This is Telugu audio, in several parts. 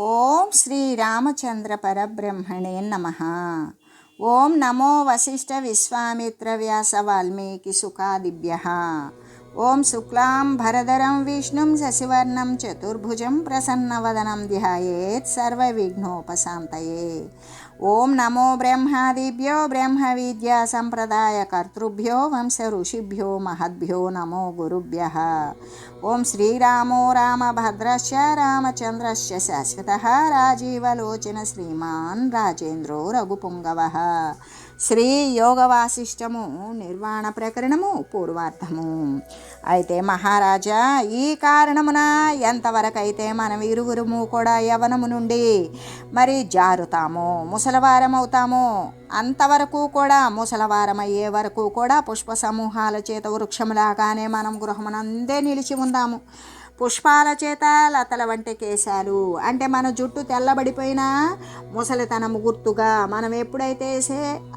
ఓం శ్రీ రామచంద్ర పరబ్రహ్మణే నమః. ఓం నమో వశిష్ఠ విశ్వామిత్ర వ్యాస వాల్మీకి సుఖాదిభ్యః. ఓం శుక్లాం భరధరం విష్ణుం శశివర్ణం చతుర్భుజం ప్రసన్నవదనం ధ్యాయేత్ సర్వవిఘ్నోపశాంతయే. ఓం నమో బ్రహ్మాదిభ్యో బ్రహ్మ విద్యా సంప్రదాయ కర్తృభ్యో వంశ ఋషిభ్యో మహద్భ్యో నమో గురుభ్యః. ఓం శ్రీరామో రామభద్రశ్చ రామచంద్రశ్చ శాశ్వతః రాజీవలోచన శ్రీమాన్ రాజేంద్రో రఘుపుంగవః. శ్రీ యోగ వాసిష్టము నిర్వాణ ప్రకరణము పూర్వార్థము. అయితే మహారాజా, ఈ కారణమున ఎంతవరకైతే మనం ఇరువురుము కూడా యవనము నుండి మరి జారుతామో ముసలవారమవుతామో అంతవరకు కూడా ముసలవారమయ్యే వరకు కూడా పుష్ప సమూహాల చేత వృక్షములాగానే మనం గృహమునందే నిలిచి ఉందాము. పుష్పాల చేత లతల వంటి కేశాలు అంటే మన జుట్టు తెల్లబడిపోయినా ముసలితనము గుర్తుగా మనం ఎప్పుడైతే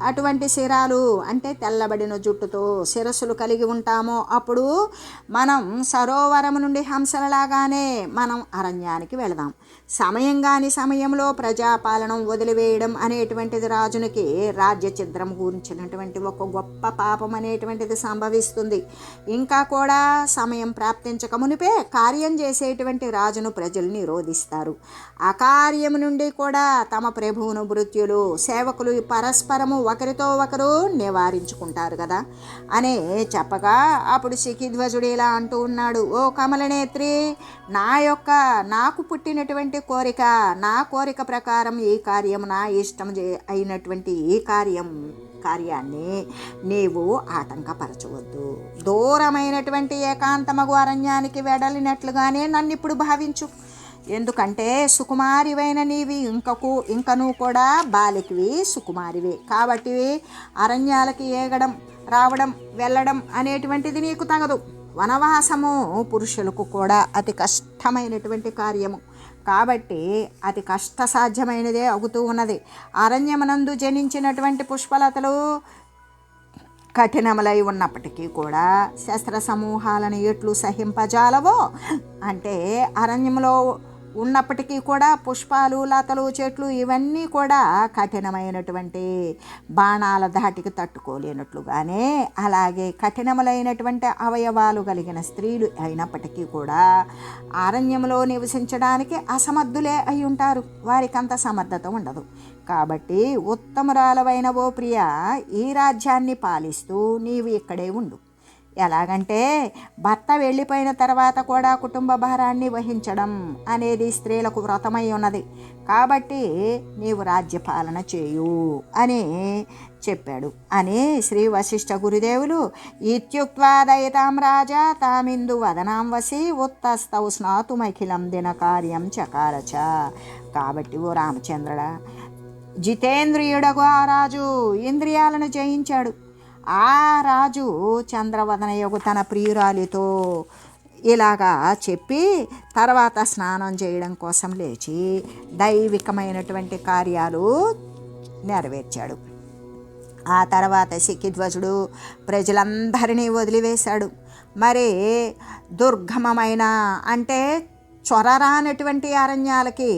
అటువంటి శిరాలు అంటే తెల్లబడిన జుట్టుతో శిరస్సులు కలిగి ఉంటామో అప్పుడు మనం సరోవరం నుండి హంసలలాగానే మనం అరణ్యానికి వెళదాం. సమయం కాని సమయంలో ప్రజాపాలనం వదిలివేయడం అనేటువంటిది రాజునికి రాజ్య చిత్రం గురించినటువంటి ఒక గొప్ప పాపం అనేటువంటిది సంభవిస్తుంది. ఇంకా కూడా సమయం ప్రాప్తించక మునిపే కార్యం చేసేటువంటి రాజును ప్రజలు నిరోధిస్తారు. ఆ కార్యము నుండి కూడా తమ ప్రభువును భృత్యులు సేవకులు పరస్పరము ఒకరితో ఒకరు నివారించుకుంటారు కదా అనే చెప్పగా అప్పుడు శిఖిధ్వజుడు ఇలా అంటూ ఉన్నాడు, ఓ కమలనేత్రి, నాకు పుట్టినటువంటి నా కోరిక ప్రకారం ఈ కార్యం నా ఇష్టం అయినటువంటి ఈ కార్యాన్ని నీవు ఆటంకపరచవద్దు. దూరమైనటువంటి ఏకాంతమగు అరణ్యానికి వెడలినట్లుగానే నన్ను ఇప్పుడు భావించు. ఎందుకంటే సుకుమారివైన నీవి ఇంకను కూడా బాలికివి సుకుమారివి కాబట్టి అరణ్యాలకి ఏగడం రావడం వెళ్ళడం అనేటువంటిది నీకు తగదు. వనవాసము పురుషులకు కూడా అతి కష్టమైనటువంటి కార్యము కాబట్టి అతి కష్టసాధ్యమైనదే అవుతూ ఉన్నది. అరణ్యమునందు జనించినటువంటి పుష్పలతలు కఠినములై ఉన్నప్పటికీ కూడా శస్త్ర సమూహాలను ఎట్లు సహింపజాలవో అంటే అరణ్యంలో ఉన్నప్పటికీ కూడా పుష్పాలు లతలు చెట్లు ఇవన్నీ కూడా కఠినమైనటువంటి బాణాల ధాటికి తట్టుకోలేనట్లుగానే అలాగే కఠినములైనటువంటి అవయవాలు కలిగిన స్త్రీలు అయినప్పటికీ కూడా అరణ్యంలో నివసించడానికి అసమర్థులే అయి ఉంటారు. వారికి అంత సమర్థత ఉండదు. కాబట్టి ఉత్తమురాలవైన ఓ ప్రియ, ఈ రాజ్యాన్ని పాలిస్తూ నీవు ఇక్కడే ఉండు. ఎలాగంటే భర్త వెళ్ళిపోయిన తర్వాత కూడా కుటుంబ భారాన్ని వహించడం అనేది స్త్రీలకు వ్రతమై ఉన్నది. కాబట్టి నీవు రాజ్యపాలన చేయు అని చెప్పాడు అని శ్రీ వశిష్ఠ గురుదేవులు ఇత్యుక్త్వా దయితాం రాజా తామిందు వదనాం వసి ఉత్తస్తౌ స్నాతుమఖిలం దిన కార్యం చకారచ. కాబట్టి ఓ రామచంద్రుడా, జితేంద్రియుడగు ఆ రాజు ఇంద్రియాలను జయించాడు. ఆ రాజు చంద్రవదనయగు తన ప్రియురాలితో ఇలాగా చెప్పి తర్వాత స్నానం చేయడం కోసం లేచి దైవికమైనటువంటి కార్యాలు నెరవేర్చాడు. ఆ తర్వాత శిఖిధ్వజుడు ప్రజలందరినీ వదిలివేశాడు. మరి దుర్గమమైన అంటే చొరరానటువంటి అరణ్యాలకి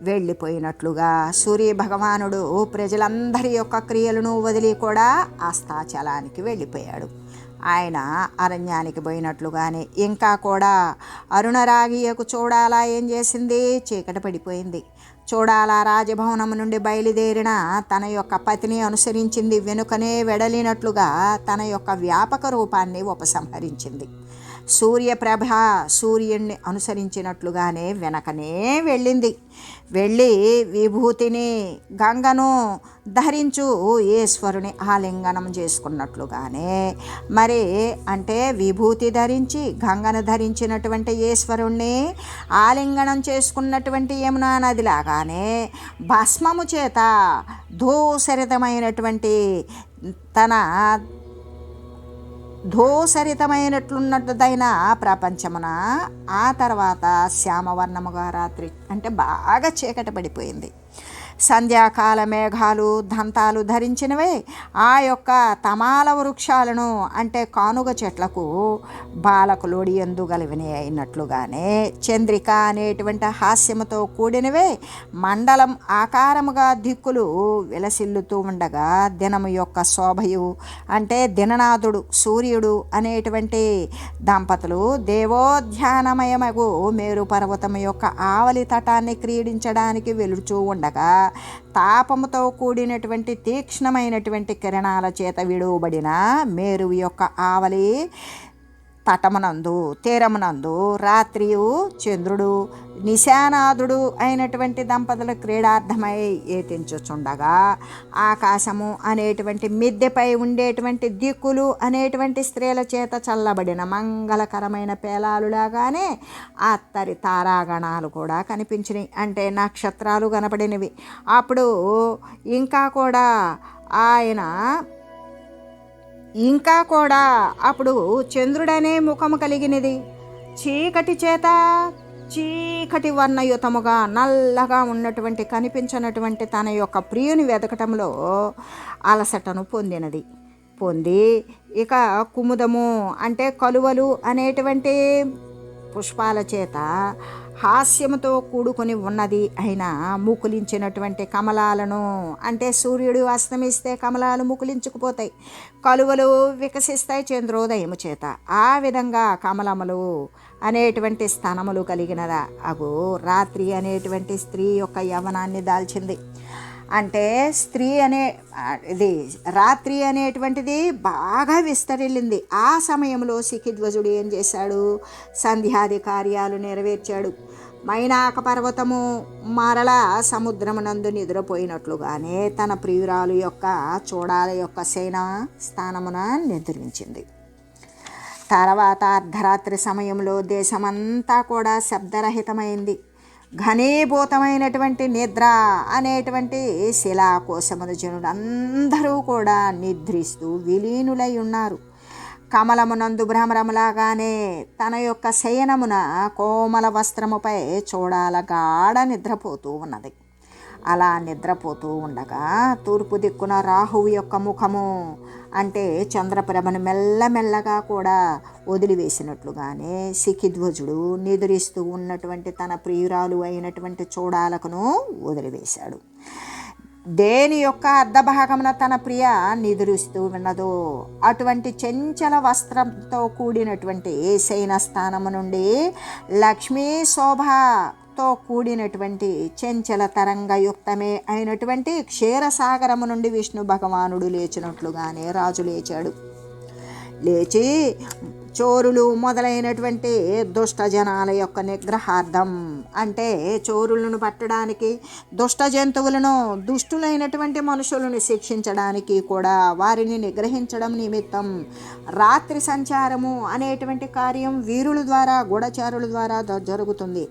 వెళ్ళిపోయినట్లుగా సూర్య భగవానుడు ప్రజలందరి యొక్క క్రియలను వదిలి కూడా అస్తాచలానికి వెళ్ళిపోయాడు. ఆయన అరణ్యానికి పోయినట్లుగానే ఇంకా కూడా అరుణరాగియకు చూడాలా ఏం చేసింది, చీకటి పడిపోయింది. చూడాలా రాజభవనం నుండి బయలుదేరిన తన యొక్క పతిని అనుసరించింది. వెనుకనే వెడలినట్లుగా తన యొక్క వ్యాపక రూపాన్ని ఉపసంహరించింది. సూర్యప్రభ సూర్యుణ్ణి అనుసరించినట్లుగానే వెనకనే వెళ్ళి విభూతిని గంగను ధరించు ఈశ్వరుని ఆలింగనం చేసుకున్నట్లుగానే మరి అంటే విభూతి ధరించి గంగను ధరించినటువంటి ఈశ్వరుణ్ణి ఆలింగనం చేసుకున్నటువంటి యమునా నదిలాగానే భస్మము చేత ధూసరితమైనటువంటి తన ధూసరితమైనట్లున్నదైన ప్రపంచమున ఆ తర్వాత శ్యామవర్ణముగా రాత్రి అంటే బాగా చీకటి పడిపోయింది. సంధ్యాకాల మేఘాలు దంతాలు ధరించినవే ఆ యొక్క తమాల వృక్షాలను అంటే కానుగ చెట్లకు బాలకులోడి ఎందుగలివిని అయినట్లుగానే చంద్రిక అనేటువంటి హాస్యముతో కూడినవే మండలం ఆకారముగా దిక్కులు విలసిల్లుతూ ఉండగా దినము యొక్క శోభయు అంటే దిననాథుడు సూర్యుడు అనేటువంటి దంపతులు దేవోధ్యానమయమగు మేరు పర్వతము యొక్క ఆవలి తటాన్ని క్రీడించడానికి వెలుచూ ఉండగా తాపముతో కూడినటువంటి తీక్ష్ణమైనటువంటి కిరణాల చేత విడువబడిన మేరు యొక్క ఆవలి తటమునందు తీరమునందు రాత్రియు చంద్రుడు నిశానాథుడు అయినటువంటి దంపతుల క్రీడార్థమై ఏతించుచుండగా ఆకాశము అనేటువంటి మిద్దెపై ఉండేటువంటి దిక్కులు అనేటువంటి స్త్రీల చేత చల్లబడిన మంగళకరమైన పేలాలులాగానే అత్తరి తారాగణాలు కూడా కనిపించినాయి, అంటే నక్షత్రాలు కనపడినవి. అప్పుడు ఇంకా కూడా అప్పుడు చంద్రుడనే ముఖము కలిగినది, చీకటి వర్ణయుతముగా నల్లగా ఉన్నటువంటి కనిపించినటువంటి తన యొక్క ప్రియుని వెతకటంలో అలసటను పొంది ఇక కుముదము అంటే కలువలు అనేటువంటి పుష్పాల చేత హాస్యముతో కూడుకొని ఉన్నది అయినా ముకులించినటువంటి కమలాలను, అంటే సూర్యుడు అస్తమిస్తే కమలాలు ముకులించుకుపోతాయి, కలువలు వికసిస్తాయి చంద్రోదయము చేత. ఆ విధంగా కమలములు అనేటువంటి స్థనములు కలిగినదా అగు రాత్రి అనేటువంటి స్త్రీ యొక్క యవ్వనాన్ని దాల్చింది. అంటే రాత్రి అనేటువంటిది బాగా విస్తరిల్లింది. ఆ సమయంలో శిఖిధ్వజుడు ఏం చేశాడు? సంధ్యాది కార్యాలు నెరవేర్చాడు. మైనాక పర్వతము మరలా సముద్రమునందు నిద్రపోయినట్లుగానే తన ప్రియురాలు యొక్క చూడాల యొక్క సేన స్థానమున నిద్రించింది. తర్వాత అర్ధరాత్రి సమయంలో దేశమంతా కూడా శబ్దరహితమైంది. ఘనీభూతమైనటువంటి నిద్ర అనేటువంటి శిలాకోశమున జనులందరూ కూడా నిద్రిస్తూ విలీనులై ఉన్నారు. కమలమునందు భ్రమరములాగానే తన యొక్క శయనమున కోమల వస్త్రముపై చూడాల గాఢ నిద్రపోతూ ఉన్నది. అలా నిద్రపోతూ ఉండగా తూర్పు దిక్కున రాహువు యొక్క ముఖము అంటే చంద్రప్రభను మెల్లమెల్లగా కూడా వదిలివేసినట్లుగానే శిఖిధ్వజుడు నిద్రిస్తూ ఉన్నటువంటి తన ప్రియురాలు అయినటువంటి చూడాలకును వదిలివేశాడు. దేని యొక్క అర్ధభాగమున తన ప్రియ నిద్రిస్తూ ఉన్నదో అటువంటి చెంచల వస్త్రంతో కూడినటువంటి శయన స్థానము నుండి లక్ష్మీ శోభతో కూడినటువంటి చెంచల తరంగయుక్తమే అయినటువంటి క్షీరసాగరము నుండి విష్ణు భగవానుడు లేచినట్లుగానే రాజు లేచాడు. లేచి చోరులు మొదలైనటువంటి దుష్ట జనాల యొక్క నిగ్రహార్థం, అంటే చోరులను పట్టడానికి, దుష్ట జంతువులను, దుష్టులైనటువంటి మనుషులను శిక్షించడానికి కూడా వారిని నిగ్రహించడం నిమిత్తం రాత్రి సంచారము అనేటువంటి కార్యం వీరుల ద్వారా గూఢచారుల ద్వారా జరుగుతుంది.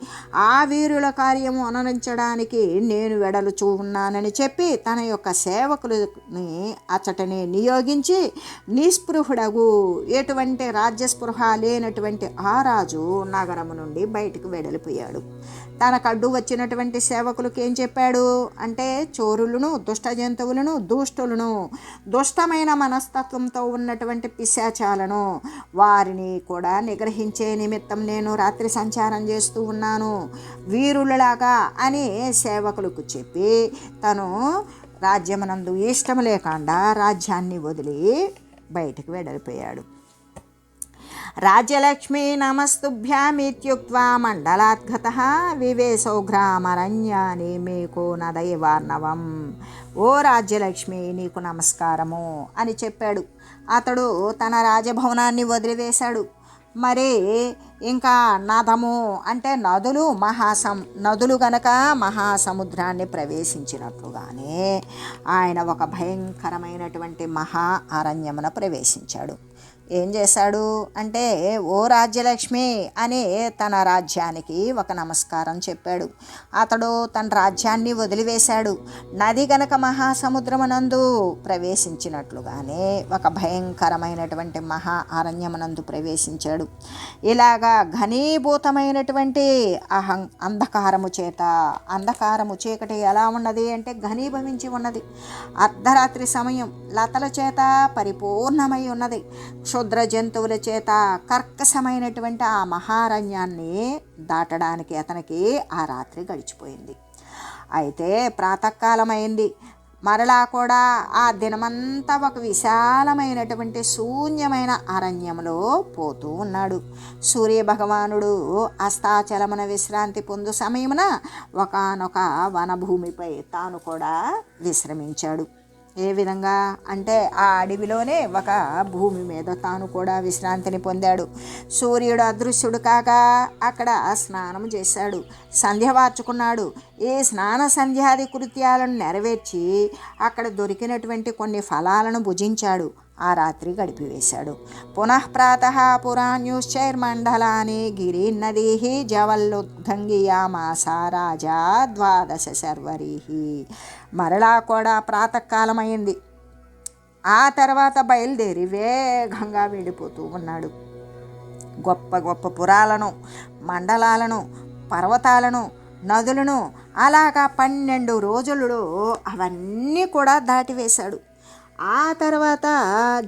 ఆ వీరుల కార్యము అనుసరించడానికి నేను వెడలుచూ ఉన్నానని చెప్పి తన యొక్క సేవకులని అచ్చటని నియోగించి నిస్పృహుడగు ఎటువంటి రాజ్యస్పృహ లేనటువంటి ఆ రాజు నగరము నుండి బయటకు వెడలిపోయాడు. తనకడ్డు వచ్చినటువంటి సేవకులకు ఏం చెప్పాడు అంటే, చోరులను, దుష్ట జంతువులను, దుష్టులను, దుష్టమైన మనస్తత్వంతో ఉన్నటువంటి పిశాచాలను వారిని కూడా నిగ్రహించే నిమిత్తం నేను రాత్రి సంచారం చేస్తూ ఉన్నాను వీరులలాగా అని సేవకులకు చెప్పి తను రాజ్యమునందు ఇష్టం లేకుండా రాజ్యాన్ని వదిలి బయటకు వెడలిపోయాడు. రాజ్యలక్ష్మీ నమస్తుభ్యామిత్యుక్త్వా మండలాద్గతః వివేశౌఘ్రామరణ్యాని మీకు నదైవార్ణవం. ఓ రాజ్యలక్ష్మి, నీకు నమస్కారము అని చెప్పాడు. అతడు తన రాజభవనాన్ని వదిలివేశాడు. మరి ఇంకా నదము అంటే నదులు గనక మహాసముద్రాన్ని ప్రవేశించినట్లుగానే ఆయన ఒక భయంకరమైనటువంటి మహా అరణ్యమున ప్రవేశించాడు. ఏం చేశాడు అంటే, ఓ రాజ్యలక్ష్మి అని తన రాజ్యానికి ఒక నమస్కారం చెప్పాడు. అతడు తన రాజ్యాన్ని వదిలివేశాడు. నది గనక మహాసముద్రమునందు ప్రవేశించినట్లుగానే ఒక భయంకరమైనటువంటి మహా అరణ్యమునందు ప్రవేశించాడు. ఇలాగా ఘనీభూతమైనటువంటి అంధకారము చేత, అంధకారము చీకటి ఎలా ఉన్నది అంటే ఘనీభవించి ఉన్నది. అర్ధరాత్రి సమయం, లతల చేత పరిపూర్ణమై ఉన్నది. క్షుద్ర జంతువుల చేత కర్కశమైనటువంటి ఆ మహారణ్యాన్ని దాటడానికి అతనికి ఆ రాత్రి గడిచిపోయింది. అయితే ప్రాతకాలమైంది. మరలా కూడా ఆ దినమంతా ఒక విశాలమైనటువంటి శూన్యమైన అరణ్యంలో పోతూ ఉన్నాడు. సూర్యభగవానుడు అస్తాచలమున విశ్రాంతి పొందు సమయమున ఒకానొక వనభూమిపై తాను కూడా విశ్రమించాడు. ఏ విధంగా అంటే ఆ అడవిలోనే ఒక భూమి మీద తాను కూడా విశ్రాంతిని పొందాడు. సూర్యుడు అదృశ్యుడు కాగా అక్కడ స్నానం చేశాడు, సంధ్య వార్చుకున్నాడు. ఈ స్నాన సంధ్యాది కృత్యాలను నెరవేర్చి అక్కడ దొరికినటువంటి కొన్ని ఫలాలను భుజించాడు. ఆ రాత్రి గడిపివేశాడు. పునఃప్రాతః పురాణ్యుశ్చైర్మండలాని గిరీన్నదీ జవల్లుద్గంగియామాస రాజా ద్వాదశ శర్వరీ. మరలా కూడా ప్రాతకాలమైంది. ఆ తర్వాత బయలుదేరి వేగంగా వెళ్ళిపోతూ ఉన్నాడు. గొప్ప గొప్ప పురాలను, మండలాలను, పర్వతాలను, నదులను అలాగా 12 రోజులలో అవన్నీ కూడా దాటివేశాడు. ఆ తర్వాత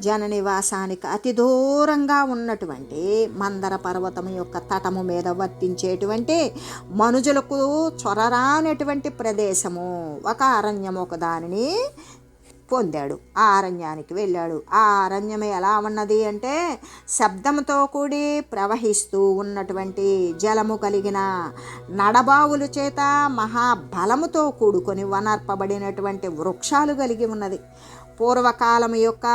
జననివాసానికి అతి దూరంగా ఉన్నటువంటి మందర పర్వతం యొక్క తటము మీద వర్తించేటువంటి మనుజులకు చొరరానటువంటి ప్రదేశము ఒక అరణ్యం ఒక దానిని పొందాడు. ఆ అరణ్యానికి వెళ్ళాడు. ఆ అరణ్యం ఎలా ఉన్నది అంటే శబ్దంతో కూడి ప్రవహిస్తూ ఉన్నటువంటి జలము కలిగిన నడబావుల చేత మహాబలముతో కూడుకొని వనర్పబడినటువంటి వృక్షాలు కలిగి ఉన్నది. పూర్వకాలం యొక్క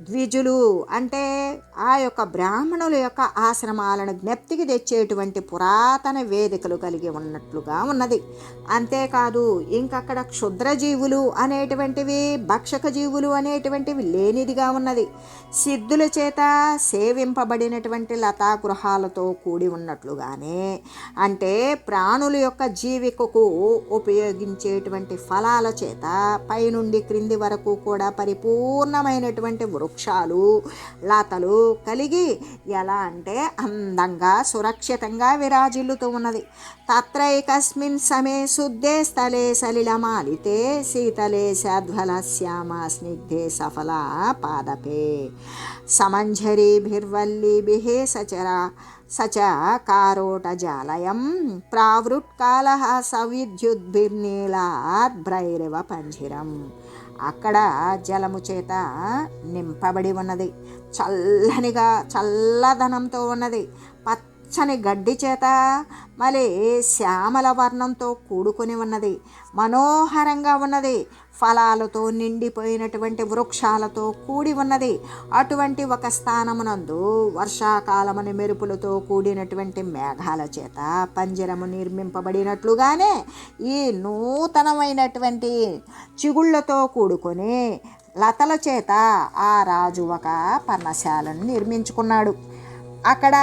ద్విజులు అంటే ఆ యొక్క బ్రాహ్మణుల యొక్క ఆశ్రమాలను జ్ఞప్తికి తెచ్చేటువంటి పురాతన వేదికలు కలిగి ఉన్నట్లుగా ఉన్నది. అంతేకాదు ఇంకక్కడ క్షుద్రజీవులు అనేటువంటివి, భక్షక జీవులు అనేటువంటివి లేనిదిగా ఉన్నది. సిద్ధుల చేత సేవింపబడినటువంటి లతాగృహాలతో కూడి ఉన్నట్లుగానే అంటే ప్రాణుల యొక్క జీవికకు ఉపయోగించేటువంటి ఫలాల చేత పైనుండి క్రింది వరకు కూడా పరిపూర్ణమైనటువంటి వృక్షాలు, లతలు కలిగి ఎలా అంటే అందంగా సురక్షితంగా విరాజిల్లుతూ ఉన్నది. తత్రైకస్మిన్ సమే శుద్ధే స్థలే సలిలమాలితే శీతలే సద్వల శ్యామ స్నిగ్ధే సఫల పాదపే సమంజరీభిర్వల్లీభిః సచకారోటజాలయం ప్రావృట్కాలః సవిద్యుద్భిర్నీలాద్భ్రైరవ పంజిరం. అక్కడ జలము చేత నింపబడి ఉన్నది. చల్లదనంతో ఉన్నది. పచ్చని గడ్డి చేత మళ్ళీ శ్యామల వర్ణంతో కూడుకొని ఉన్నది. మనోహరంగా ఉన్నది. ఫలాలతో నిండిపోయినటువంటి వృక్షాలతో కూడి ఉన్నది. అటువంటి ఒక స్థానమునందు వర్షాకాలమున మెరుపులతో కూడినటువంటి మేఘాల చేత పంజరము నిర్మింపబడినట్లుగానే ఈ నూతనమైనటువంటి చిగుళ్లతో కూడుకొని లతల చేత ఆ రాజు ఒక పర్ణశాలను నిర్మించుకున్నాడు. అక్కడ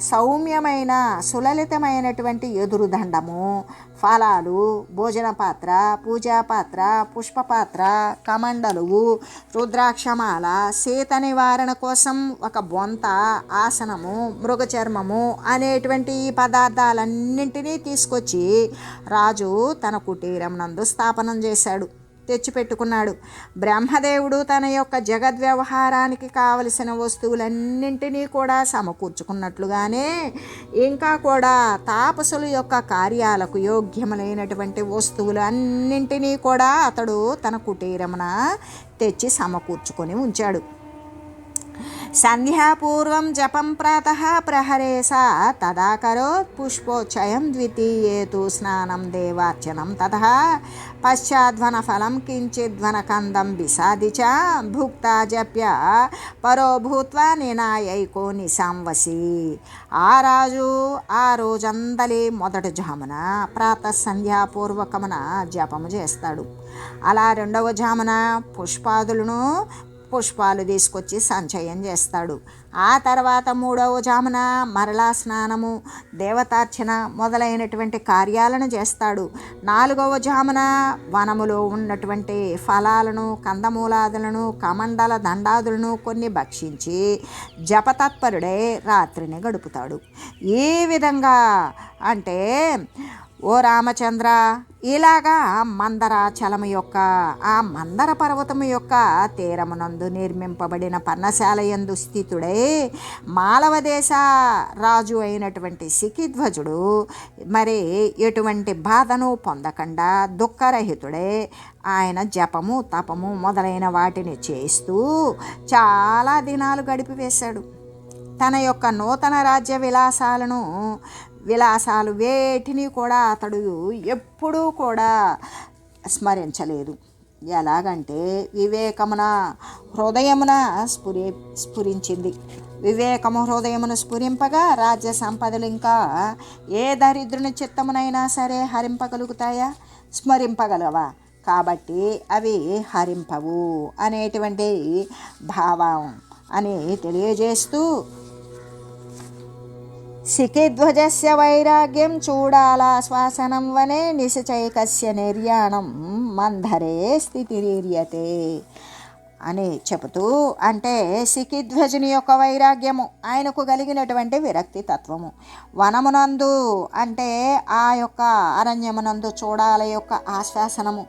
సౌమ్యమైన సులలితమైనటువంటి ఎదురుదండము, ఫలాలు, భోజన పాత్ర, పూజా పాత్ర, పుష్పపాత్ర, కమండలువు, రుద్రాక్షమాల, శీత నివారణ కోసం ఒక బొంత, ఆసనము, మృగచర్మము అనేటువంటి ఈ పదార్థాలన్నింటినీ తీసుకొచ్చి రాజు తన కుటీరం నందు స్థాపనం చేశాడు, తెచ్చిపెట్టుకున్నాడు. బ్రహ్మదేవుడు తన యొక్క జగద్వ్యవహారానికి కావలసిన వస్తువులన్నింటినీ కూడా సమకూర్చుకున్నట్లుగానే ఇంకా కూడా తాపసుల యొక్క కార్యాలకు యోగ్యములైనటువంటి వస్తువులు అన్నింటినీ కూడా అతడు తన కుటీరమున తెచ్చి సమకూర్చుకొని ఉంచాడు. సంధ్యాపూర్వం జపం ప్రాతః ప్రహరే సా తదా కరోత్ పుష్పోచ్చయం ద్వితీయే తు స్నానం దేవార్చనం తతః పశ్చాద్వన ఫలం కించిద్వనకందం విసాది చ భుక్తా జప్య పరో భూత్వా నినాయైకో నిశాంవసి. ఆ రాజు ఆ రోజందలి మొదటి జామున ప్రాతః సంధ్యాపూర్వకమున జపము చేస్తాడు. అలా రెండవ జామున పుష్పాదులను పుష్పాలు తీసుకొచ్చి సంచయం చేస్తాడు. ఆ తర్వాత 3వ జామున మరలా స్నానము, దేవతార్చన మొదలైనటువంటి కార్యాలను చేస్తాడు. 4వ జామున వనములో ఉన్నటువంటి ఫలాలను, కందమూలాదులను, కమండల దండాదులను కొన్ని భక్షించి జపతత్పరుడై రాత్రిని గడుపుతాడు. ఈ విధంగా అంటే ఓ రామచంద్ర, ఇలాగా మందరాచలము యొక్క ఆ మందర పర్వతము యొక్క తీరమునందు నిర్మింపబడిన పర్ణశాల యందు స్థితుడై మాలవదేశ రాజు అయినటువంటి శిఖిధ్వజుడు మరి ఎటువంటి బాధను పొందకుండా దుఃఖరహితుడై ఆయన జపము, తపము మొదలైన వాటిని చేస్తూ చాలా దినాలు గడిపివేశాడు. తన యొక్క నూతన రాజ్య విలాసాలు వేటిని కూడా అతడు ఎప్పుడూ కూడా స్మరించలేదు. ఎలాగంటే వివేకమున హృదయమున స్ఫురించింది. వివేకము హృదయమును స్ఫురింపగా రాజ్య సంపదలు ఇంకా ఏ దరిద్రుని చిత్తమునైనా సరే హరింపగలుగుతాయా, స్మరింపగలవా? కాబట్టి అవి హరింపవు అనేటువంటి భావం అని తెలియజేస్తూ శిఖిధ్వజస్య వైరాగ్యం చూడాలా శ్వాసనం వనే నిశచైకస్య నిర్యాణం మందరే స్థితిరీర్యతే అని చెబుతూ, అంటే శిఖిధ్వజుని యొక్క వైరాగ్యము, ఆయనకు కలిగినటువంటి విరక్తి తత్వము, వనమునందు అంటే ఆ యొక్క అరణ్యమునందు చూడాల యొక్క ఆశ్వాసనము,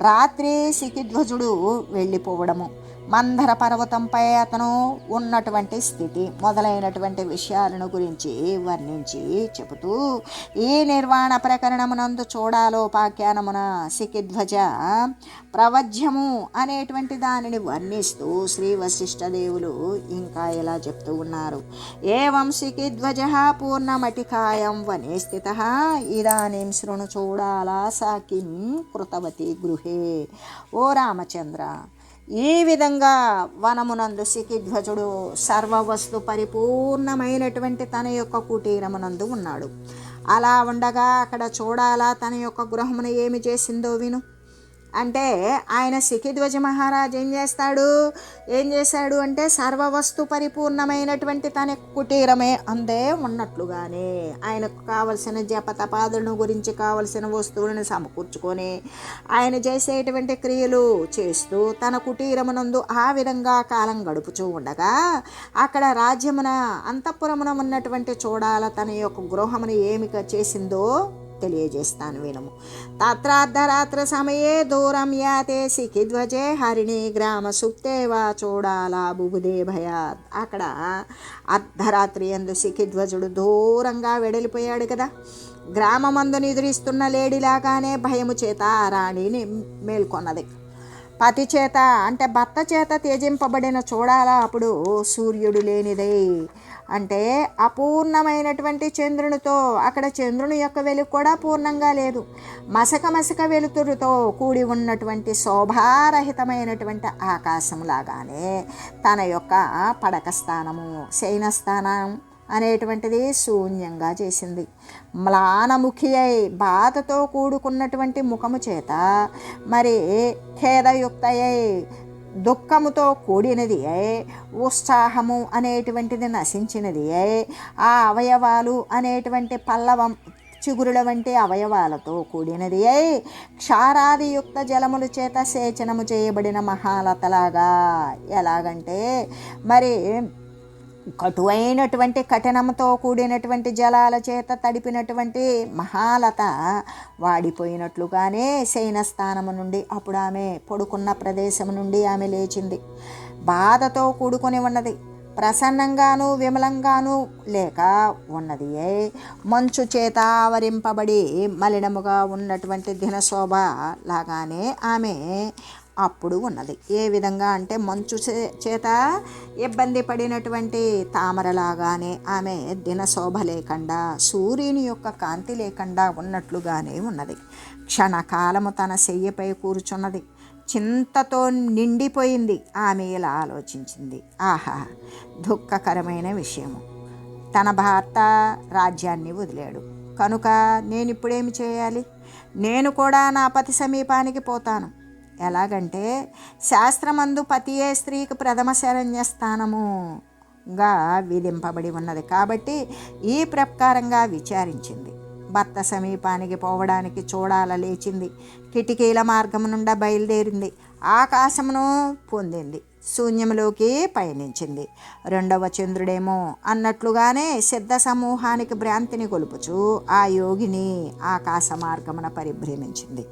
రాత్రి శిఖిధ్వజుడు వెళ్ళిపోవడము, మందర పర్వతంపై అతను ఉన్నటువంటి స్థితి మొదలైనటువంటి విషయాలను గురించి వర్ణించి చెబుతూ, ఈ నిర్వాణ ప్రకరణమునందు చూడాలోపాఖ్యానమున శిఖిధ్వజ ప్రవధ్యము అనేటువంటి దానిని వర్ణిస్తూ శ్రీ వశిష్ఠదేవులు ఇంకా ఇలా చెప్తూ ఉన్నారు. ఏవం శిఖిధ్వజ పూర్ణమటికాయం వనే స్థిత ఇదానీం శృణు చూడాలా సాకిం కృతవతి గృహే. ఓ రామచంద్ర, ఈ విధంగా వనమునందు శిఖిధ్వజుడు సర్వవస్తు పరిపూర్ణమైనటువంటి తన యొక్క కుటీరమునందు ఉన్నాడు. అలా ఉండగా అక్కడ చూడాలా తన యొక్క గృహమును ఏమి చేసిందో విను. అంటే ఆయన శిఖిధ్వజ మహారాజ్ ఏం చేశాడు అంటే సర్వవస్తు పరిపూర్ణమైనటువంటి తన కుటీరమే అందే ఉన్నట్లుగానే ఆయనకు కావలసిన జపతపాదులను గురించి కావలసిన వస్తువులను సమకూర్చుకొని ఆయన చేసేటువంటి క్రియలు చేస్తూ తన కుటీరమునందు ఆ విధంగా కాలం గడుపుతూ ఉండగా అక్కడ రాజ్యమున అంతఃపురమున ఉన్నటువంటి చూడాల తన యొక్క గృహమును ఏమి చేసిందో తెలియజేస్తాను వినము. తత్రార్ధరాత్ర సమయే దూరం యాతే శిఖిధ్వజే హరిణి గ్రామ సుప్తేవా చూడాలా బుబుదే భయాత్. అక్కడ అర్ధరాత్రి యందు శిఖిధ్వజుడు దూరంగా వెడలిపోయాడు కదా. గ్రామమందు నిద్రిస్తున్న లేడిలాగానే భయము చేత ఆ రాణిని మేల్కొన్నది. పతి చేత అంటే భర్త చేత త్యజింపబడిన చూడాలా అప్పుడు సూర్యుడు లేనిదై అంటే అపూర్ణమైనటువంటి చంద్రునితో, అక్కడ చంద్రుని యొక్క వెలుగు కూడా పూర్ణంగా లేదు, మసక వెలుతురుతో కూడి ఉన్నటువంటి శోభారహితమైనటువంటి ఆకాశం లాగానే తన యొక్క పడక స్థానము, శయనస్థానం అనేటువంటిది శూన్యంగా చేసింది. మ్లానముఖి అయి బాధతో కూడుకున్నటువంటి ముఖము చేత మరి ఖేదయుక్తయై దుఃఖముతో కూడినది అయి ఉత్సాహము అనేటువంటిది నశించినది అయి ఆ అవయవాలు అనేటువంటి పల్లవం చిగురుల వంటి అవయవాలతో కూడినది అయి క్షారాదియుక్త జలముల చేత సేచనము చేయబడిన మహాలతలాగా. ఎలాగంటే మరి కటువైనటువంటి కఠినంతో కూడినటువంటి జలాల చేత తడిపినటువంటి మహాలత వాడిపోయినట్లుగానే శయనస్థానము నుండి అప్పుడు ఆమె పడుకున్న ప్రదేశం నుండి ఆమె లేచింది. బాధతో కూడుకొని ఉన్నది, ప్రసన్నంగాను విమలంగాను లేక ఉన్నది. మంచు చేత ఆవరింపబడి మలినముగా ఉన్నటువంటి దినశోభ లాగానే ఆమె అప్పుడు ఉన్నది. ఏ విధంగా అంటే మంచు చేత ఇబ్బంది పడినటువంటి తామరలాగానే ఆమె దినశోభ లేకుండా సూర్యుని యొక్క కాంతి లేకుండా ఉన్నట్లుగానే ఉన్నది. క్షణకాలము తన శయ్యపై కూర్చున్నది. చింతతో నిండిపోయింది. ఆమె ఇలా ఆలోచించింది, ఆహా, దుఃఖకరమైన విషయము. తన భర్త రాజ్యాన్ని వదిలాడు కనుక నేను ఇప్పుడేమి చేయాలి? నేను కూడా నా పతి సమీపానికి పోతాను. ఎలాగంటే శాస్త్రమందు పతియే స్త్రీకి ప్రథమ శరణ్య స్థానముగా విధింపబడి ఉన్నది కాబట్టి ఈ ప్రకారంగా విచారించింది. భర్త సమీపానికి పోవడానికి చూడాల లేచింది. కిటికీల మార్గము నుండి బయలుదేరింది. ఆకాశమును పొందింది. శూన్యములోకి పయనించింది. రెండవ చంద్రుడేమో అన్నట్లుగానే సిద్ధ సమూహానికి భ్రాంతిని గొలుపుచు ఆ యోగిని ఆకాశ మార్గమున పరిభ్రమించింది.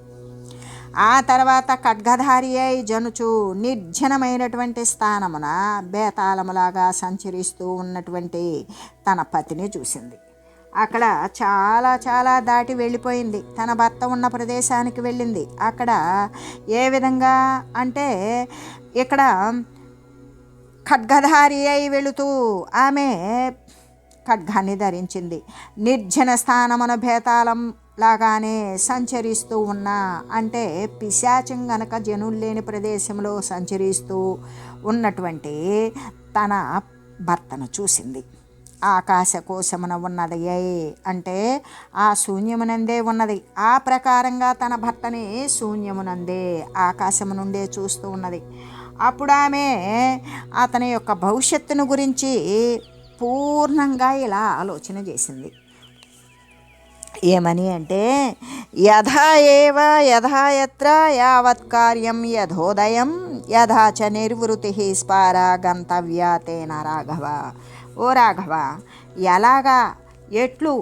ఆ తర్వాత ఖడ్గధారి అయి జనుచు నిర్జనమైనటువంటి స్థానమున బేతాళములాగా సంచరిస్తూ ఉన్నటువంటి తన పతిని చూసింది. అక్కడ చాలా చాలా దాటి వెళ్ళిపోయింది. తన భర్త ఉన్న ప్రదేశానికి వెళ్ళింది. అక్కడ ఏ విధంగా అంటే ఇక్కడ ఖడ్గధారి అయి వెళుతూ ఆమె ఖడ్గాన్ని ధరించింది. నిర్జన స్థానమున బేతాళం లాగానే సంచరిస్తూ ఉన్న అంటే పిశాచం గనక జనులు లేని ప్రదేశంలో సంచరిస్తూ ఉన్నటువంటి తన భర్తను చూసింది. ఆకాశ కోశమున ఉన్నది అంటే ఆ శూన్యమునందే ఉన్నది. ఆ ప్రకారంగా తన భర్తని శూన్యమునందే ఆకాశము నుండే చూస్తూ ఉన్నది. అప్పుడు ఆమె అతని యొక్క భవిష్యత్తును గురించి పూర్ణంగా ఇలా ఆలోచన చేసింది. ఏమని అంటే యథా ఏవ యథా యత్ర యావత్ కార్యం యథోదయం యథా చ నిర్వృతి స్పారా గంతవ్యా తేన రాఘవ. ఓ రాఘవ, ఎలాగా ఎట్లు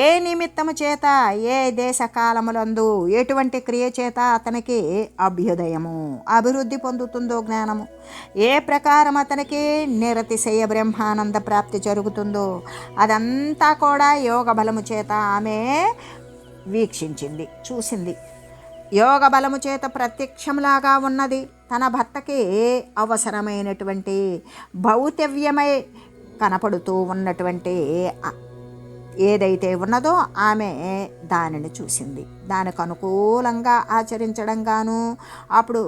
ఏ నిమిత్తము చేత ఏ దేశకాలములందు ఎటువంటి క్రియ చేత అతనికి అభ్యుదయము అభివృద్ధి పొందుతుందో జ్ఞానము, ఏ ప్రకారం అతనికి నిరతిశయ బ్రహ్మానంద ప్రాప్తి జరుగుతుందో అదంతా కూడా యోగ బలము చేత ఆమె వీక్షించింది, చూసింది. యోగ బలము చేత ప్రత్యక్షంలాగా ఉన్నది. తన భర్తకి అవసరమైనటువంటి భౌతవ్యమై కనపడుతూ ఉన్నటువంటి ఏదైతే ఉన్నదో ఆమె దానిని చూసింది. దానికి అనుకూలంగా ఆచరించడం గాను అప్పుడు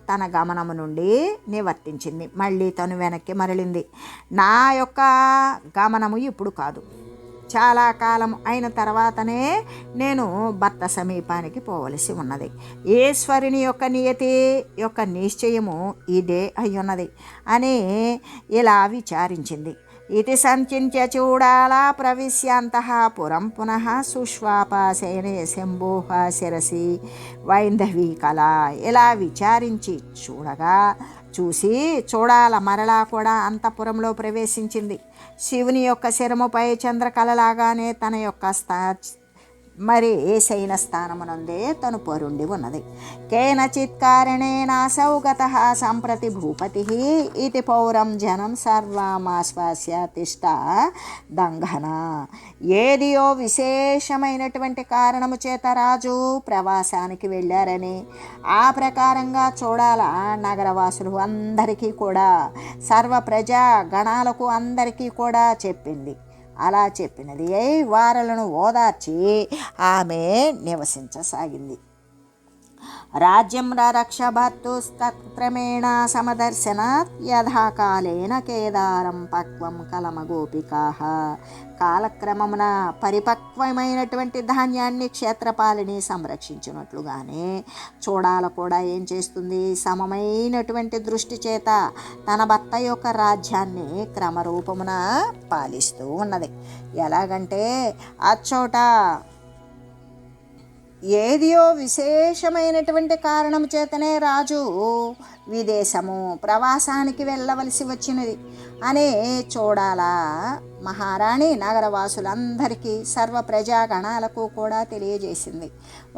తన గమనము నుండి నివర్తించింది. మళ్ళీ తను వెనక్కి మరలింది. నా యొక్క గమనము ఇప్పుడు కాదు, చాలా కాలం అయిన తర్వాతనే నేను భర్త సమీపానికి పోవలసి ఉన్నది. ఈశ్వరుని యొక్క నియతి యొక్క నిశ్చయము ఇదే అయ్యున్నది అని ఇలా విచారించింది. ఇది సంచింత్య చూడాలా ప్రవిశ్యాంతః పురం పునః సుష్వాపాశయనే శంభోహ శిరసి వైంధవీ కళ. ఇలా విచారించి చూడాల మరలా కూడా అంతఃపురంలో ప్రవేశించింది. శివుని యొక్క శిరముపై చంద్రకళలాగానే తన యొక్క మరి శయన స్థానమునందే తను పరుండి ఉన్నది. కేనచిత్ కారణేనాసౌ గతః సంప్రతి భూపతి ఇది పౌరం జనం సర్వమాశ్వాస్య తిష్ట దంఘన. ఏదియో విశేషమైనటువంటి కారణము చేత రాజు ప్రవాసానికి వెళ్ళారని ఆ ప్రకారంగా చూడాల నగరవాసులు అందరికీ కూడా సర్వ ప్రజా గణాలకు అందరికీ కూడా చెప్పింది. అలా చెప్పినది వారలను ఓదార్చి ఆమె నివసించసాగింది. రాజ్యం రక్షభర్తుస్తత్క్రమేణ సమదర్శనాత్ యథాకాలేన కేదారం పక్వం కలమగోపికాః. కాలక్రమమున పరిపక్వమైనటువంటి ధాన్యాన్ని క్షేత్రపాలిని సంరక్షించినట్లుగానే చూడాల కూడా ఏం చేస్తుంది, సమమైనటువంటి దృష్టి చేత తన భర్త యొక్క రాజ్యాన్ని క్రమరూపమున పాలిస్తూ ఉన్నది. ఎలాగంటే అచ్చోట ఏదియో విశేషమైనటువంటి కారణం చేతనే రాజు విదేశము ప్రవాసానికి వెళ్ళవలసి వచ్చినది అనే చూడాల మహారాణి నగరవాసులందరికీ సర్వ ప్రజాగణాలకు కూడా తెలియజేసింది.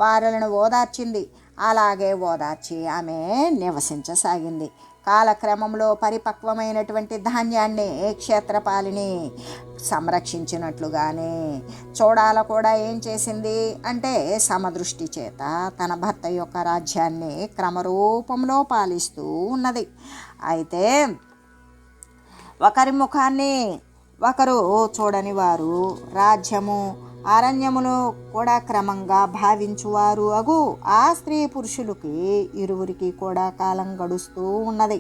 వారులను ఓదార్చింది. అలాగే ఓదార్చి ఆమె నివసించసాగింది. కాలక్రమంలో పరిపక్వమైనటువంటి ధాన్యాన్ని క్షేత్రపాలిని సంరక్షించినట్లుగానే చూడాల కూడా ఏం చేసింది అంటే సమదృష్టి చేత తన భర్త యొక్క రాజ్యాన్ని క్రమరూపంలో పాలిస్తూ ఉన్నది. అయితే ఒకరి ముఖాన్ని ఒకరు చూడని వారు రాజ్యము అరణ్యమును కూడా క్రమంగా భావించువారు అగు ఆ స్త్రీ పురుషులకి ఇరువురికి కూడా కాలం గడుస్తూ ఉన్నది.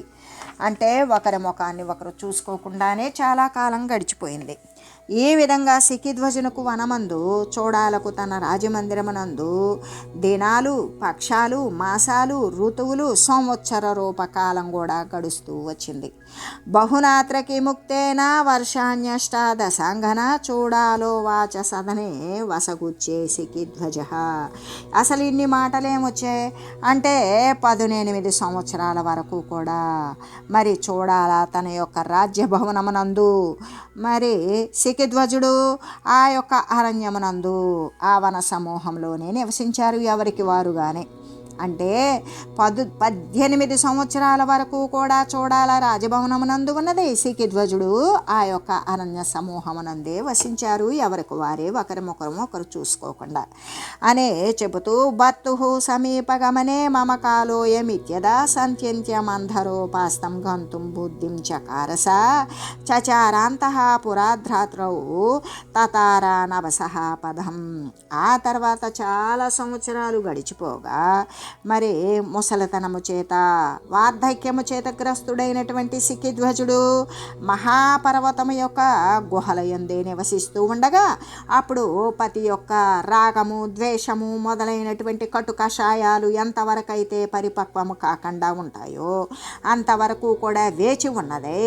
అంటే ఒకరి ముఖాన్ని ఒకరు చూసుకోకుండానే చాలా కాలం గడిచిపోయింది. ఈ విధంగా శిఖిధ్వజునకు వనమందు చూడాలకు తన రాజమందిరమునందు దినాలు, పక్షాలు, మాసాలు, ఋతువులు, సంవత్సర రూపకాలం కూడా గడుస్తూ వచ్చింది. బహునాత్రకి ముక్తేన వర్షాన్యష్టాదశాంగన చూడాలో వాచ సదనే వసగుచ్చే శిఖిధ్వజ. అసలు ఇన్ని మాటలేమొచ్చాయి అంటే 18 సంవత్సరాల వరకు కూడా మరి చూడాల తన యొక్క రాజ్యభవనమునందు మరి శిఖిధ్వజుడు ఆ యొక్క అరణ్యమునందు ఆ వన సమూహంలోనే నివసించారు, ఎవరికి వారుగానే. అంటే 18 సంవత్సరాల వరకు కూడా చూడాల రాజభవనమునందు ఉన్నది శిఖిధ్వజుడు ఆ యొక్క అరణ్య సమూహమునందే వసించారు, ఎవరికి వారే ఒకరు చూసుకోకుండా అనే చెబుతూ బత్తు సమీపగమనే మమకాలోయమిత్యదా సంత్యంత్యమంధరోపాస్తం గంతుం బుద్ధిం చకారస చచారాంతః పురాధ్రాత్రౌ తతారా నవసహ పదం. ఆ తర్వాత చాలా సంవత్సరాలు గడిచిపోగా మరి ముసలితనము చేత వార్ధక్యము చేత గ్రస్తుడైనటువంటి శిఖిధ్వజుడు మహాపర్వతము యొక్క గుహల యందే నివసిస్తూ ఉండగా అప్పుడు పతి యొక్క రాగము, ద్వేషము మొదలైనటువంటి కటు కషాయాలు ఎంతవరకైతే పరిపక్వము కాకుండా ఉంటాయో అంతవరకు కూడా వేచి ఉన్నది.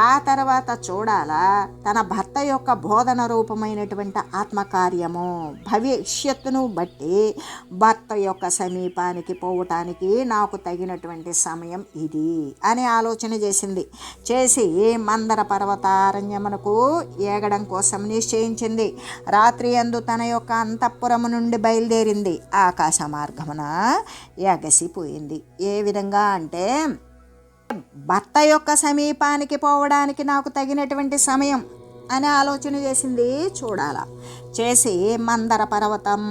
ఆ తర్వాత చూడాలా తన భర్త యొక్క బోధన రూపమైనటువంటి ఆత్మకార్యము భవిష్యత్తును బట్టి భర్త యొక్క సమీపానికి పోవటానికి నాకు తగినటువంటి సమయం ఇది అని ఆలోచన చేసి మందర పర్వతారణ్యమునకు ఏగడం కోసం నిశ్చయించింది. రాత్రి యందు తన యొక్క అంతఃపురము నుండి బయలుదేరింది, ఆకాశ మార్గమున ఎగసిపోయింది. ఏ విధంగా అంటే భర్త యొక్క సమీపానికి పోవడానికి నాకు తగినటువంటి సమయం అని ఆలోచన చేసి మందర పర్వతం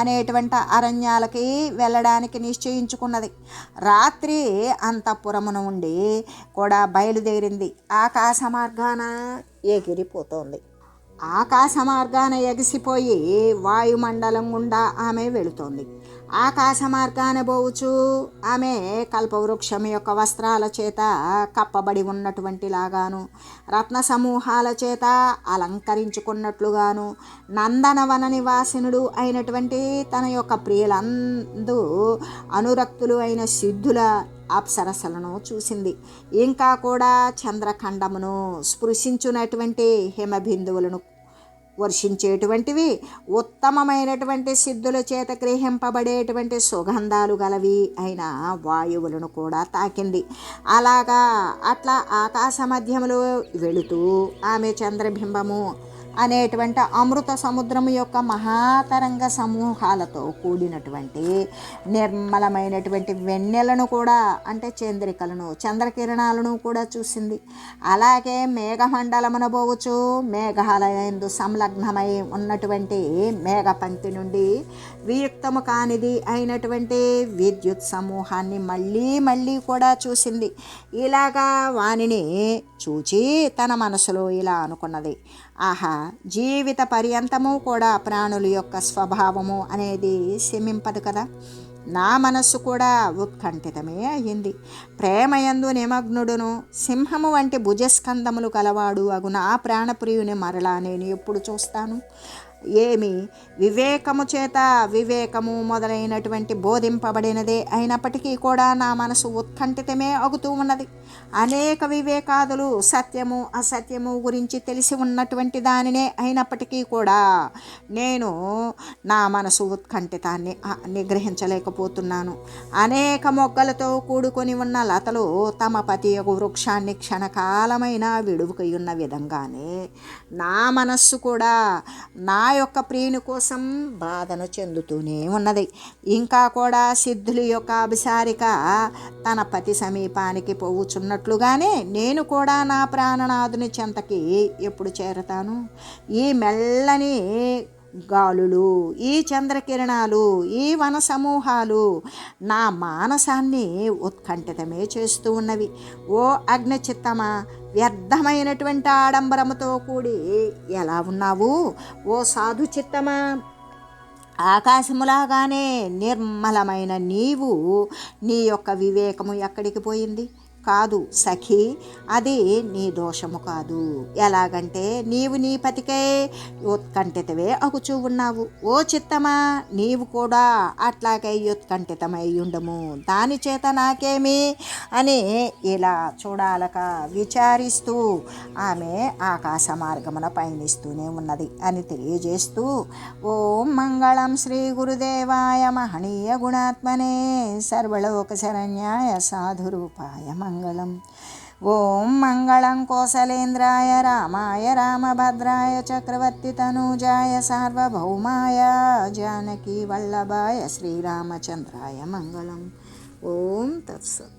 అనేటువంటి అరణ్యాలకి వెళ్ళడానికి నిశ్చయించుకున్నది. రాత్రి అంతఃపురమున ఉండి కూడా బయలుదేరింది. ఆకాశ మార్గాన ఎగిరిపోతోంది. ఆకాశ మార్గాన ఎగిసిపోయి వాయుమండలం గుండా ఆమె వెళుతోంది. ఆకాశ మార్గాన పోవచ్చు ఆమె కల్పవృక్షం యొక్క వస్త్రాల చేత కప్పబడి ఉన్నటువంటి లాగాను, రత్న సమూహాల చేత అలంకరించుకున్నట్లుగాను, నందనవన నివాసినుడు అయినటువంటి తన యొక్క ప్రియులందు అనురక్తులు అయిన సిద్ధుల అప్సరసలను చూసింది. ఇంకా కూడా చంద్రఖండమును స్పృశించున్నటువంటి హిమబిందువులను వర్షించేటువంటివి, ఉత్తమమైనటువంటి సిద్ధుల చేత గ్రహింపబడేటువంటి సుగంధాలు గలవి అయిన వాయువులను కూడా తాకింది. అట్లా ఆకాశ మధ్యములో వెళుతూ ఆమె చంద్రబింబము అనేటువంటి అమృత సముద్రము యొక్క మహాతరంగ సమూహాలతో కూడినటువంటి నిర్మలమైనటువంటి వెన్నెలను కూడా అంటే చంద్రకిరణాలను కూడా చూసింది. అలాగే మేఘమండలమున పోవచ్చు మేఘాల యందు సంలగ్నమై ఉన్నటువంటి మేఘపంక్తి నుండి వియుక్తము కానిది అయినటువంటి విద్యుత్ సమూహాన్ని మళ్ళీ కూడా చూసింది. ఇలాగా వానిని చూచి తన మనసులో ఇలా అనుకున్నది, ఆహా, జీవిత పర్యంతము కూడా ప్రాణుల యొక్క స్వభావము అనేది శమింపదు కదా. నా మనస్సు కూడా ఉత్కంఠితమే అయ్యింది. ప్రేమయందు నిమగ్నుడును సింహము వంటి భుజస్కందములు కలవాడు అగు నా ప్రాణప్రియుని మరలా నేను ఎప్పుడు చూస్తాను? ఏమి వివేకము చేత వివేకము మొదలైనటువంటి బోధింపబడినదే అయినప్పటికీ కూడా నా మనసు ఉత్కంఠితమే అగుతూ ఉన్నది. అనేక వివేకాదులు సత్యము అసత్యము గురించి తెలిసి ఉన్నటువంటి దానినే అయినప్పటికీ కూడా నేను నా మనసు ఉత్కంఠితాన్ని నిగ్రహించలేకపోతున్నాను. అనేక మొగ్గలతో కూడుకొని ఉన్న లతలు తమ పతి యొక్క వృక్షాన్ని క్షణకాలమైన విడువుకయున్న విధంగానే నా మనస్సు కూడా నా యొక్క ప్రియుని కోసం బాధను చెందుతూనే ఉన్నది. ఇంకా కూడా సిద్ధుల యొక్క అభిసారిక తన పతి సమీపానికి పోవుచున్నట్లుగానే నేను కూడా నా ప్రాణనాథుని చెంతకి ఎప్పుడు చేరతాను? ఈ మెల్లని గాలులు, ఈ చంద్రకిరణాలు, ఈ వన సమూహాలు నా మానసాన్ని ఉత్కంఠితమే చేస్తూ ఉన్నవి. ఓ అగ్నిచిత్తమా, వ్యర్థమైనటువంటి ఆడంబరముతో కూడి ఎలా ఉన్నావు? ఓ సాధు చిత్తమా, ఆకాశములాగానే నిర్మలమైన నీవు, నీ యొక్క వివేకము ఎక్కడికి పోయింది? కాదు సఖి, అది నీ దోషము కాదు. ఎలాగంటే నీవు నీ పతికై ఉత్కంఠితవే అగుచూ ఉన్నావు. ఓ చిత్తమా, నీవు కూడా అట్లాగే ఉత్కంఠితమై ఉండము. దాని చేత నాకేమి అని ఇలా చూడాలక విచారిస్తూ ఆమె ఆకాశ మార్గమున పయనిస్తూనే ఉన్నది అని తెలియజేస్తూ, ఓం మంగళం శ్రీ గురుదేవాయ మహనీయ గుణాత్మనే సర్వలోక శరణ్యాయ సాధురూపాయ మంగళం. ఓం మంగళం కోసలేంద్రాయ రామాయ రామభద్రాయ చక్రవర్తి తనూజాయ సార్వభౌమాయ జానకీ వల్లభాయ శ్రీరామచంద్రాయ మంగళం. ఓం తత్సత్.